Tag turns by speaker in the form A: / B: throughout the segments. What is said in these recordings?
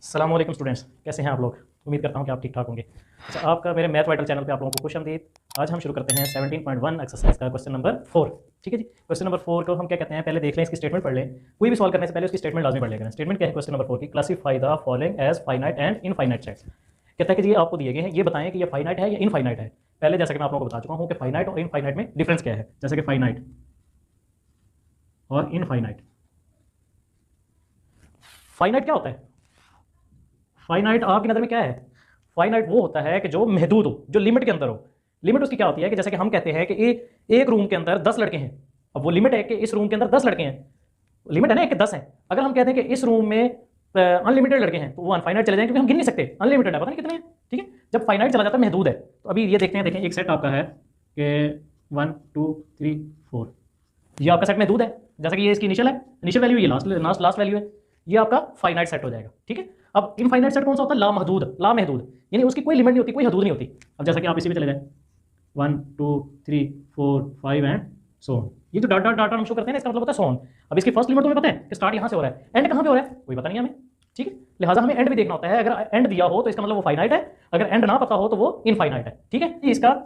A: अस्सलाम वालेकुम स्टूडेंट्स, कैसे हैं आप लोग। उम्मीद करता हूं कि आप ठीक ठाक होंगे। अच्छा, आपका मेरे मैथ वाइटल चैनल पे आप लोगों को खुशामदीद। आज हम शुरू करते हैं 17.1 एक्सरसाइज का क्वेश्चन नंबर 4। ठीक है जी। क्वेश्चन नंबर 4 को हम क्या कहते हैं, पहले देख लें, इसकी स्टेटमेंट पढ़ लें। कोई भी सॉल्व करने से पहले उसकी स्टेटमेंट लाजमी पढ़ लें। स्टेटमेंट क्या है क्वेश्चन नंबर 4 की? Classify the following as finite and infinite sets. कहता है कि ये आपको दिए गए हैं, ये बताएं कि ये फाइनाइट है या इनफाइनाइट है। पहले जैसा कि मैं आप लोगों को बता चुका हूँ कि फाइनाइट और इनफाइनाइट में डिफरेंस क्या है। जैसे कि फाइनाइट और इनफाइनाइट। फाइनाइट क्या होता है? फाइनाइट आपकी नज़र में क्या है? फाइनाइट वो होता है कि जो महदूद हो, जो लिमिट के अंदर हो। लिमिट उसकी क्या होती है कि जैसे कि हम कहते हैं कि एक रूम के अंदर 10 लड़के हैं। अब वो लिमिट है कि इस रूम के अंदर 10 लड़के हैं, लिमिट है ना, कि 10 है। अगर हम कहते हैं कि इस रूम में अनलिमिटेड लड़के हैं तो वो अनफाइनाइट चले जाएंगे, क्योंकि हम गिन नहीं सकते, अनलिमिटेड है, पता नहीं कितने हैं। ठीक है, जब फाइनाइट चला जाता है महदूद है। तो अभी ये देखते हैं, देखें एक सेट आपका है कि 1 2 3 4, ये आपका सेट महदूद है। जैसा कि ये इसकी इनिशियल है, इनिशियल वैल्यू, ये लास्ट वैल्यू है, ये आपका फाइनाइट सेट हो जाएगा। ठीक है। अब इनफाइनाइट सेट कौन सा होता है? लामहदूद। लामहदूद यानी उसकी कोई लिमिट नहीं होती, कोई हदूद नहीं होती। अब जैसा कि आप इसी में चले जाएं 1 2 3 4 5 एंड सो ऑन। ये जो डाटा डाटा हम शो करते हैं ना, इसका मतलब होता है सो ऑन। अब इसकी फर्स्ट लिमिट तुम्हें पता है कि स्टार्ट यहाँ से हो रहा है, एंड कहाँ पे हो रहा है कोई पता नहीं हमें। ठीक है, लिहाजा हमें एंड भी देखना होता है। अगर एंड दिया हो तो इसका मतलब वो फाइनाइट है, अगर एंड ना पता हो तो वो इनफाइनाइट है। ठीक है, इसका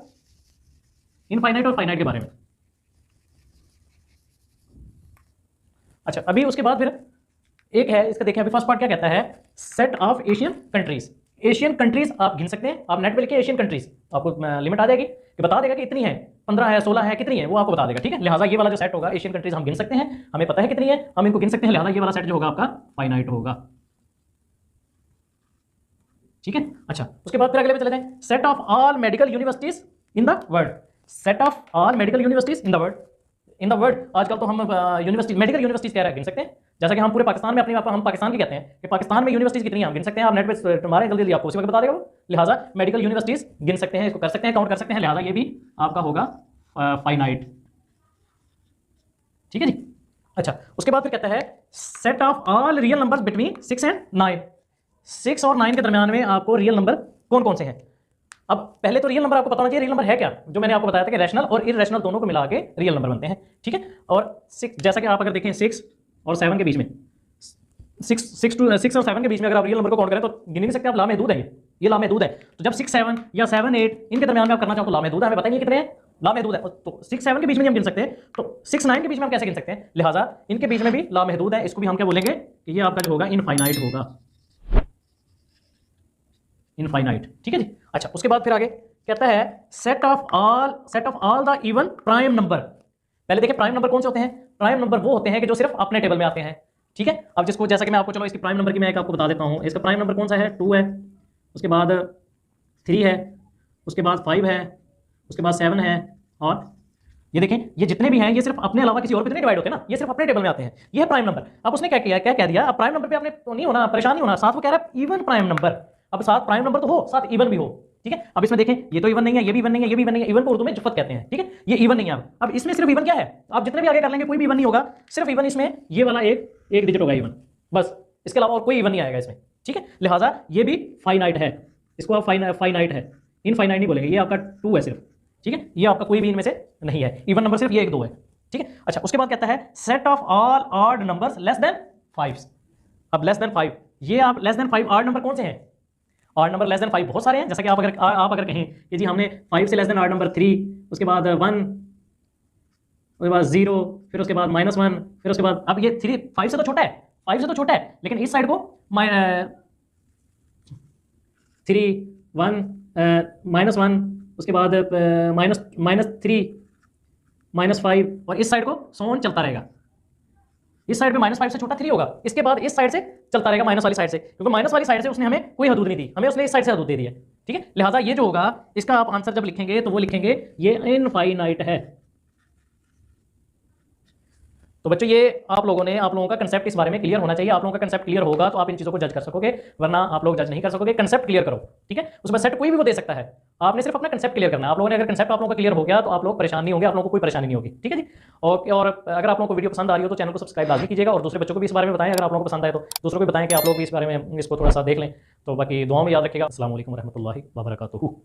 A: इनफाइनाइट और फाइनाइट के बारे में। अच्छा, अभी उसके बाद फिर एक है इसका, देखें अभी फर्स्ट पार्ट क्या कहता है, set of Asian countries. Asian countries आप गिन सकते हैं, आप नेट पे लिखिए एशियन कंट्रीज, आपको लिमिट आ जाएगी कि बता देगा कि इतनी है, 15 है, 16 है, कितनी है वो आपको बता देगा। ठीक है, लिहाजा ये वाला जो सेट होगा एशियन कंट्रीज हम गिन सकते हैं, हमें पता है कितनी है, हम इनको गिन सकते हैं, लिहाजा ये वाला सेट जो होगा आपका फाइनाइट होगा। ठीक है। अच्छा, उसके बाद फिर अगले पे चले जाएं, set of all medical universities in the world. Set of all medical universities in the world. In the world आजकल तो हम यूनिवर्सिटी, मेडिकल यूनिवर्सिटीज कह रहे हैं, गिन सकते हैं। जैसा कि हम पूरे पाकिस्तान में अपनी हम पाकिस्तान की कहते हैं कि पाकिस्तान में यूनिवर्सिटीज कितनी हैं हम गिन सकते हैं। आप नेट पे तुम्हारे जल्दी आपको उसी वक्त बता देगा वो। लिहाजा मेडिकल यूनिवर्सिटीज गिन सकते हैं, इसको कर सकते हैं, काउंट कर सकते हैं, लिहाजा ये भी आपका होगा फाइनाइट। ठीक है जी। अच्छा, उसके बाद फिर कहता है set of all real numbers between 6 and 9। 6 और 9 के दरमियान में आपको रियल नंबर कौन कौन से हैं। अब पहले तो रियल नंबर आपको पता होना चाहिए, रियल नंबर है क्या, जो मैंने आपको बताया था कि रैशनल और इररेशनल दोनों को मिला के रियल नंबर बनते हैं। ठीक है, और 6, जैसा कि आप अगर देखें 6 और 7 के बीच में, 6 और 7 के बीच में अगर आप रियल नंबर को काउंट करें तो गिन नहीं सकते आप, लामहदूद है ये लामहदूद है। तो जब 6 7 या 7 8 इनके दरमियान में आप करना चाहो तो लामहदूद है, हमें पता नहीं कितने हैं, लामहदूद है। तो 6 7 के बीच में हम गिन सकते हैं, तो 6 9 के बीच में हम कैसे गिन सकते हैं, लिहाजा इनके बीच में भी लामहदूद है, इसको भी हम क्या बोलेंगे कि ये आपका जो होगा इनफाइनाइट होगा, इनफाइनाइट। ठीक है जी। अच्छा, उसके बाद फिर आगे कहता है set of all the even prime number. पहले देखिए प्राइम नंबर कौन से होते हैं। प्राइम नंबर वो होते हैं कि जो सिर्फ अपने टेबल में आते हैं। ठीक है, अब जिसको जैसा कि मैं आपको, चलो इसकी प्राइम नंबर की मैं एक आपको बता देता हूं। इसका प्राइम नंबर कौन सा है, 2 है, उसके बाद 3 है, उसके बाद 5 है, उसके बाद 7 है, और ये देखें ये जितने भी हैं ये सिर्फ अपने अलावा किसी और पे नहीं डिवाइड होते ना, ये सिर्फ अपने टेबल में आते हैं। ये है प्राइम नंबर। अब उसने क्या किया, क्या कह दिया, अब प्राइम नंबर पे आपने तो नहीं होना, परेशान नहीं होना, साथ वो कह रहा है इवन प्राइम नंबर। अब साथ प्राइम नंबर तो हो, साथ इवन भी हो। ठीक है, अब इसमें देखें ये तो इवन नहीं है, ये भी इवन नहीं है, ये भी इवन नहीं है, इवन को उर्दू में जुफत कहते हैं। ठीक है, ये इवन नहीं है। अब इसमें सिर्फ इवन क्या है, आप जितने भी आगे कर लेंगे कोई भी इवन नहीं होगा, सिर्फ इवन इसमें ये वाला एक डिजिट होगा इवन, बस, इसके अलावा और कोई इवन नहीं आएगा इसमें। ठीक है, लिहाजा ये भी फाइनाइट है, इसको आप फाइनाइट है, इनफाइनाइट नहीं बोलेंगे। ये आपका 2 है सिर्फ। ठीक है, ये आपका कोई भी इनमें से नहीं है, इवन नंबर सिर्फ ये 1 2 है। ठीक है। अच्छा, उसके बाद कहता है set of all odd numbers less than 5। अब लेस देन 5, ये आप लेस देन 5 ऑड नंबर कौन से हैं, ऑड नंबर लेस देन 5 बहुत सारे हैं। जैसा कि आप अगर कहें कि जी हमने 5 से लेस देन ऑड नंबर 3, उसके बाद 1, उसके बाद 0, फिर उसके बाद -1, फिर उसके बाद, अब ये 3 5 से तो छोटा है, 5 से तो छोटा है, लेकिन इस साइड को 3 1 -1, उसके बाद -3 -5, और इस साइड को सोन चलता रहेगा। इस साइड पे -5 से छोटा 3 होगा, इसके बाद इस साइड से चलता रहेगा माइनस वाली साइड से, क्योंकि माइनस वाली साइड से उसने हमें कोई हदूद नहीं दी, हमें उसने इस साइड से हदूद दे दी है। ठीक है, लिहाजा ये जो होगा इसका आप आंसर जब लिखेंगे तो वो लिखेंगे ये इनफाइनाइट है। तो बच्चों ये आप लोगों का कंसेप्ट इस बारे में क्लियर होना चाहिए। आप लोगों का कंसेप्ट क्लियर होगा तो आप इन चीज़ों को जज कर सकोगे, वरना आप लोग जज नहीं कर सकोगे। कंसेप्ट क्लियर करो। ठीक है, उसमें सेट कोई भी वो दे सकता है, आपने सिर्फ अपना कंसेप्ट क्लियर करना है। आप लोगों ने अगर कंसेप्ट आप लोगों का क्लियर हो गया तो आप लोग परेशान नहीं होंगे, आप लोगों को कोई परेशानी नहीं होगी। ठीक है जी। और अगर आप लोगों को वीडियो पसंद आ रही हो तो चैनल को सब्सक्राइब लाजमी कीजिएगा, और दूसरे बच्चों को भी इस बारे में बताएं। अगर आप लोगों को पसंद आए तो दूसरों को बताएं कि आप लोग इस बारे में इसको थोड़ा सा देख लें। तो बाकी दुआ में याद रखिएगा। अस्सलाम वालेकुम रहमतुल्लाहि व बरकातुहू।